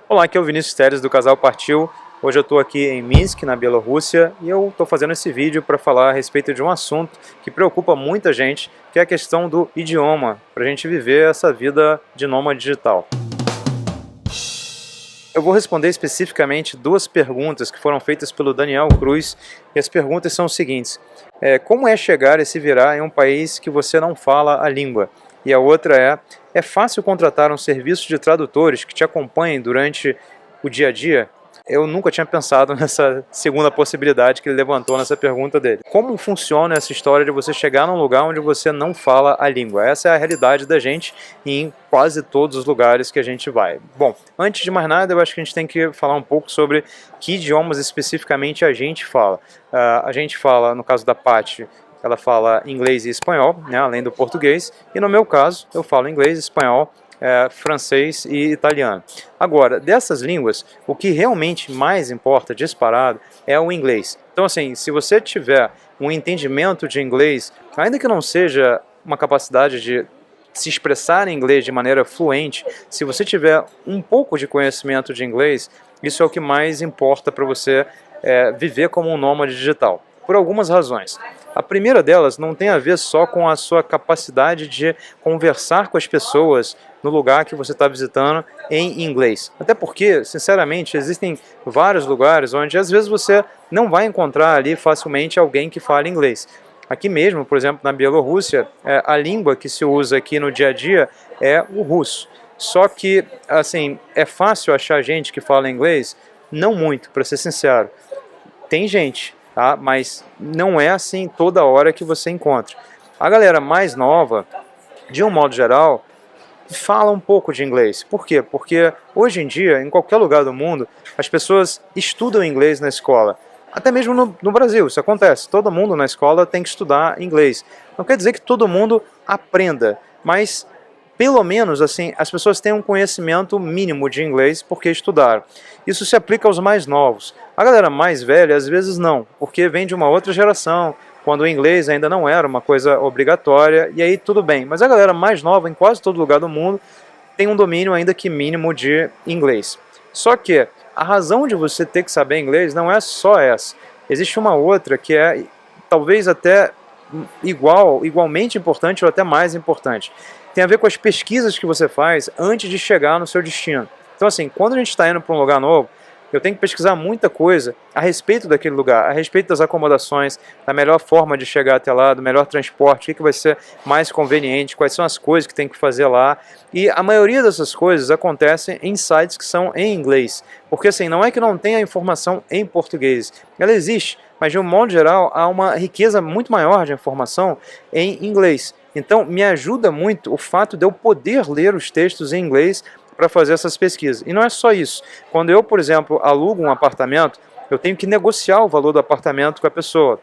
Olá, aqui é o Vinícius Teres do Casal Partiu. Hoje eu estou aqui em Minsk, na Bielorrússia, e eu estou fazendo esse vídeo para falar a respeito de um assunto que preocupa muita gente, que é a questão do idioma, para a gente viver essa vida de nômade digital. Eu vou responder especificamente duas perguntas que foram feitas pelo Daniel Cruz, e as perguntas são as seguintes. Como é chegar e se virar em um país que você não fala a língua? E a outra é fácil contratar um serviço de tradutores que te acompanhem durante o dia a dia? Eu nunca tinha pensado nessa segunda possibilidade que ele levantou nessa pergunta dele. Como funciona essa história de você chegar num lugar onde você não fala a língua? Essa é a realidade da gente em quase todos os lugares que a gente vai. Bom, antes de mais nada, eu acho que a gente tem que falar um pouco sobre que idiomas especificamente a gente fala. A gente fala, no caso da Paty, ela fala inglês e espanhol, né, além do português, e no meu caso, eu falo inglês, espanhol, francês e italiano. Agora, dessas línguas, o que realmente mais importa, disparado, é o inglês. Então, assim, se você tiver um entendimento de inglês, ainda que não seja uma capacidade de se expressar em inglês de maneira fluente, se você tiver um pouco de conhecimento de inglês, isso é o que mais importa para você viver como um nômade digital, por algumas razões. A primeira delas não tem a ver só com a sua capacidade de conversar com as pessoas no lugar que você está visitando em inglês. Até porque, sinceramente, existem vários lugares onde às vezes você não vai encontrar ali facilmente alguém que fale inglês. Aqui mesmo, por exemplo, na Bielorrússia, a língua que se usa aqui no dia a dia é o russo. Só que, assim, é fácil achar gente que fala inglês? Não muito, para ser sincero. Tem gente, tá? Mas não é assim toda hora que você encontra. A galera mais nova, de um modo geral, fala um pouco de inglês. Por quê? Porque hoje em dia, em qualquer lugar do mundo, as pessoas estudam inglês na escola. Até mesmo no Brasil, isso acontece. Todo mundo na escola tem que estudar inglês. Não quer dizer que todo mundo aprenda, mas pelo menos assim as pessoas têm um conhecimento mínimo de inglês porque estudaram. Isso se aplica aos mais novos. A galera mais velha às vezes não, porque vem de uma outra geração, quando o inglês ainda não era uma coisa obrigatória, e aí tudo bem. Mas a galera mais nova, em quase todo lugar do mundo, tem um domínio ainda que mínimo de inglês. Só que a razão de você ter que saber inglês não é só essa. Existe uma outra que é talvez até igualmente importante ou até mais importante. Tem a ver com as pesquisas que você faz antes de chegar no seu destino. Então assim, quando a gente está indo para um lugar novo, eu tenho que pesquisar muita coisa a respeito daquele lugar, a respeito das acomodações, da melhor forma de chegar até lá, do melhor transporte, o que vai ser mais conveniente, quais são as coisas que tem que fazer lá. E a maioria dessas coisas acontecem em sites que são em inglês. Porque assim, não é que não tenha informação em português, ela existe, mas de um modo geral há uma riqueza muito maior de informação em inglês. Então me ajuda muito o fato de eu poder ler os textos em inglês para fazer essas pesquisas. E não é só isso. Quando eu, por exemplo, alugo um apartamento, eu tenho que negociar o valor do apartamento com a pessoa.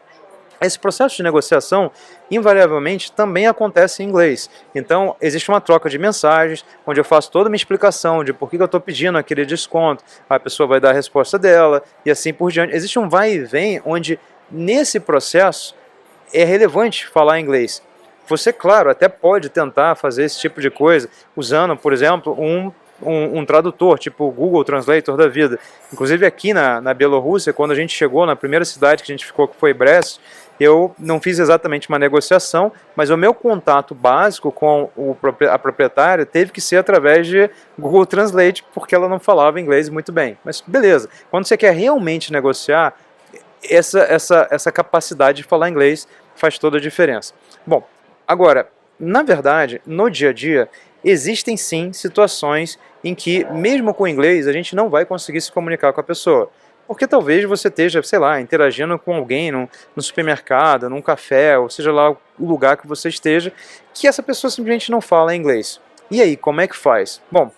Esse processo de negociação, invariavelmente, também acontece em inglês. Então, existe uma troca de mensagens, onde eu faço toda uma explicação de por que eu estou pedindo aquele desconto, a pessoa vai dar a resposta dela, e assim por diante. Existe um vai e vem, onde, nesse processo, é relevante falar inglês. Você, claro, até pode tentar fazer esse tipo de coisa, usando, por exemplo, um tradutor, tipo o Google Translator da vida. Inclusive aqui na Bielorrússia, quando a gente chegou na primeira cidade que a gente ficou, que foi Brest, eu não fiz exatamente uma negociação, mas o meu contato básico com a proprietária teve que ser através de Google Translate, porque ela não falava inglês muito bem. Mas beleza, quando você quer realmente negociar, essa capacidade de falar inglês faz toda a diferença. Bom, agora, na verdade, no dia a dia, existem sim situações em que, mesmo com o inglês, a gente não vai conseguir se comunicar com a pessoa. Porque talvez você esteja, sei lá, interagindo com alguém no supermercado, num café, ou seja lá o lugar que você esteja, que essa pessoa simplesmente não fala inglês. E aí, como é que faz? Bom,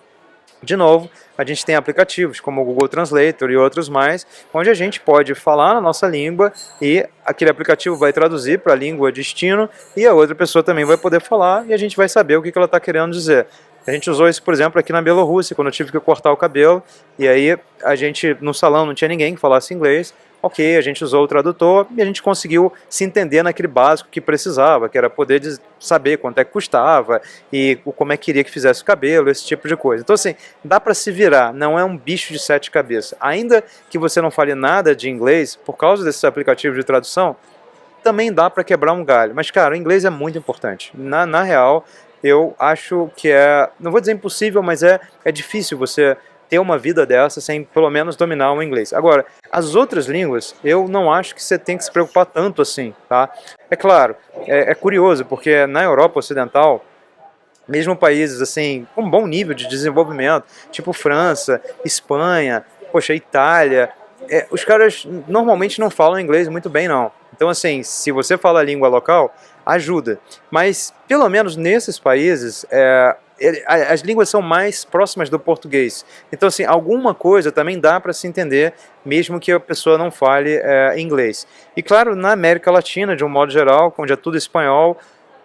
de novo, a gente tem aplicativos como o Google Translator e outros mais, onde a gente pode falar na nossa língua e aquele aplicativo vai traduzir para a língua destino e a outra pessoa também vai poder falar e a gente vai saber o que ela está querendo dizer. A gente usou isso, por exemplo, aqui na Bielorrússia, quando eu tive que cortar o cabelo, e aí a gente, no salão, não tinha ninguém que falasse inglês. ok, a gente usou o tradutor e a gente conseguiu se entender naquele básico que precisava, que era poder saber quanto é que custava e como é que queria que fizesse o cabelo, esse tipo de coisa. Então assim, dá para se virar, não é um bicho de sete cabeças. Ainda que você não fale nada de inglês, por causa desses aplicativos de tradução, também dá para quebrar um galho. Mas cara, o inglês é muito importante. Na real, eu acho que não vou dizer impossível, mas é difícil você ter uma vida dessa sem pelo menos dominar o inglês. Agora, as outras línguas, eu não acho que você tem que se preocupar tanto assim, tá? É claro, é curioso, porque na Europa Ocidental, mesmo países assim com um bom nível de desenvolvimento, tipo França, Espanha, poxa, Itália, os caras normalmente não falam inglês muito bem não. Então assim, se você fala a língua local, ajuda. Mas pelo menos nesses países, as línguas são mais próximas do português. Então assim, alguma coisa também dá para se entender, mesmo que a pessoa não fale inglês. E claro, na América Latina, de um modo geral, onde é tudo espanhol,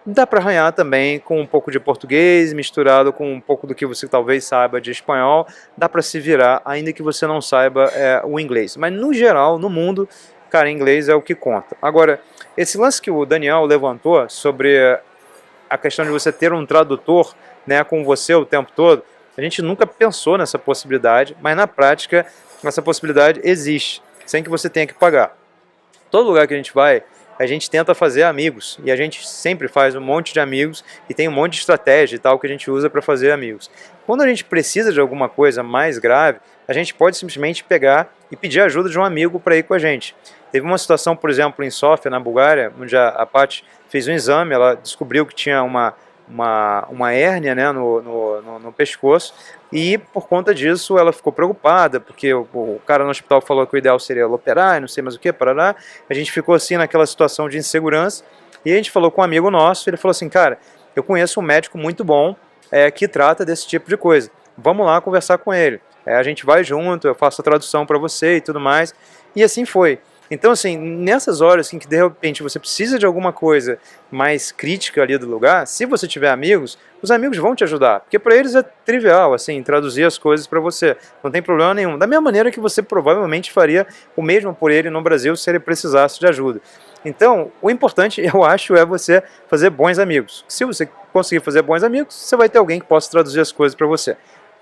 dá para arranhar também com um pouco de português, misturado com um pouco do que você talvez saiba de espanhol, dá para se virar, ainda que você não saiba o inglês. Mas no geral, no mundo, cara, inglês é o que conta. Agora, esse lance que o Daniel levantou sobre a questão de você ter um tradutor, né, com você o tempo todo, a gente nunca pensou nessa possibilidade, mas na prática essa possibilidade existe, sem que você tenha que pagar. Todo lugar que a gente tenta fazer amigos, e a gente sempre faz um monte de amigos, e tem um monte de estratégia e tal que a gente usa para fazer amigos. Quando a gente precisa de alguma coisa mais grave, a gente pode simplesmente pegar e pedir ajuda de um amigo para ir com a gente. Teve uma situação, por exemplo, em Sofia, na Bulgária, onde a Paty fez um exame, ela descobriu que tinha uma hérnia, né, no pescoço, e por conta disso ela ficou preocupada, porque o cara no hospital falou que o ideal seria ela operar, não sei mais o que, parará. A gente ficou assim naquela situação de insegurança, e a gente falou com um amigo nosso, ele falou assim, cara, eu conheço um médico muito bom que trata desse tipo de coisa, vamos lá conversar com ele, a gente vai junto, eu faço a tradução para você e tudo mais, e assim foi. Então, assim, nessas horas em que de repente você precisa de alguma coisa mais crítica ali do lugar, se você tiver amigos, os amigos vão te ajudar, porque para eles é trivial, assim, traduzir as coisas para você, não tem problema nenhum. Da mesma maneira que você provavelmente faria o mesmo por ele no Brasil se ele precisasse de ajuda. Então, o importante, eu acho, é você fazer bons amigos. Se você conseguir fazer bons amigos, você vai ter alguém que possa traduzir as coisas para você.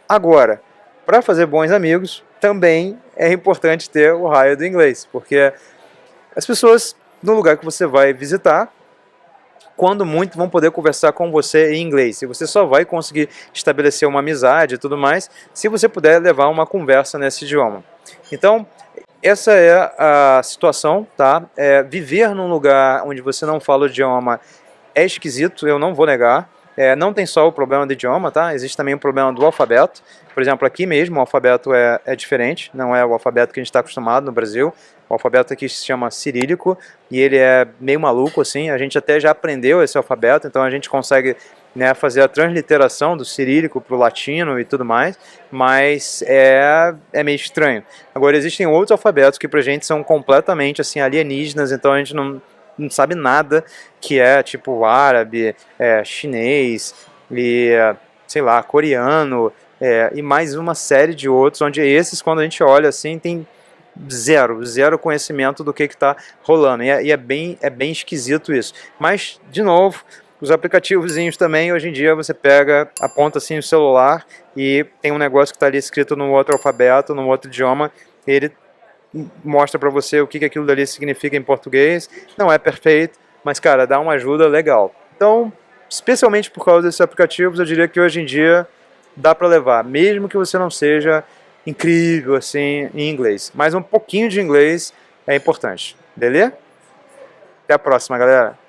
Agora, para fazer bons amigos, também é importante ter o raio do inglês, porque as pessoas no lugar que você vai visitar, quando muito, vão poder conversar com você em inglês. E você só vai conseguir estabelecer uma amizade e tudo mais se você puder levar uma conversa nesse idioma. Então, essa é a situação, tá? Viver num lugar onde você não fala o idioma é esquisito, eu não vou negar. Não tem só o problema do idioma, tá? Existe também o problema do alfabeto. Por exemplo, aqui mesmo o alfabeto é diferente, não é o alfabeto que a gente está acostumado no Brasil. O alfabeto aqui se chama cirílico e ele é meio maluco, assim. A gente até já aprendeu esse alfabeto, então a gente consegue, né, fazer a transliteração do cirílico para o latino e tudo mais, mas é meio estranho. Agora, existem outros alfabetos que pra gente são completamente assim, alienígenas, então a gente não sabe nada que é tipo árabe, chinês e sei lá, coreano e mais uma série de outros, onde esses, quando a gente olha assim, tem zero conhecimento do que está rolando, e é bem esquisito isso. Mas, de novo, os aplicativozinhos também, hoje em dia você pega, aponta assim o celular e tem um negócio que está ali escrito num outro alfabeto, num outro idioma, e ele mostra para você o que aquilo dali significa em português. Não é perfeito, mas cara, dá uma ajuda legal. Então, especialmente por causa desses aplicativos, eu diria que hoje em dia dá para levar, mesmo que você não seja incrível assim em inglês, mas um pouquinho de inglês é importante, beleza? Até a próxima, galera!